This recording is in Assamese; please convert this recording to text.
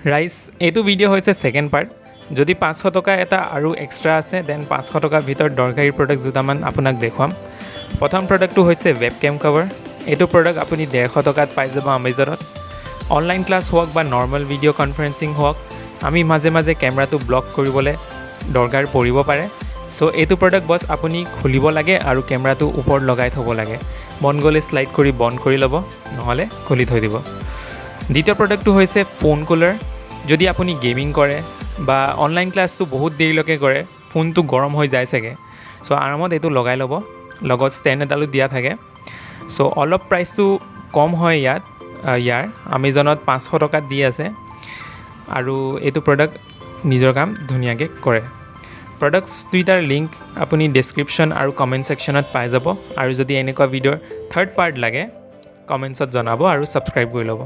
ৰাইজ এইটো ভিডিঅ' হৈছে ছেকেণ্ড পাৰ্ট যদি 500 টকা এটা আৰু এক্সট্ৰা আছে দেন 500 টকাৰ ভিতৰত দৰকাৰী প্ৰডাক্ট দুটামান আপোনাক দেখুৱাম প্ৰথম প্ৰডাক্টটো হৈছে ৱেবকেম কভাৰ এইটো প্ৰডাক্ট আপুনি 150 টকাত পাই যাব আমাজনত অনলাইন ক্লাছ হোক বা নৰ্মেল ভিডিঅ' কনফাৰেন্সিং হোক আমি মাজে মাজে কেমেৰাটো ব্লক কৰিবলৈ দৰকাৰ পৰিব পাৰে সো এইটো প্ৰডাক্ট বস আপুনি খুলিব লাগে আৰু কেমেৰাটো ওপৰত লগাই থব লাগে মন গলে স্লাইড কৰি বন্ধ কৰি ল'ব নহলে খুলি থৈ দিব দ্বিতীয় প্ৰডাক্টটো হৈছে ফোন কুলাৰ যদি আপুনি গেমিং কৰে বা অনলাইন ক্লাছটো বহুত দেৰিলৈকে কৰে ফোনটো গৰম হৈ যায় চাগে সো আৰামত এইটো লগাই ল'ব লগত ষ্টেণ্ড এডালো দিয়া থাকে সো অলপ প্ৰাইসটো কম হয় ইয়াৰ আমাজনত 500 টকাত দি আছে আৰু এইটো প্ৰডাক্ট নিজৰ কাম ধুনীয়াকৈ কৰে প্ৰডাক্টছ দুইটাৰ লিংক আপুনি ডেছক্ৰিপশ্যন আৰু কমেণ্ট ছেকশ্যনত পাই যাব আৰু যদি এনেকুৱা ভিডিঅ'ৰ থাৰ্ড পাৰ্ট লাগে কমেণ্টছত জনাব আৰু ছাবস্ক্ৰাইব কৰি ল'ব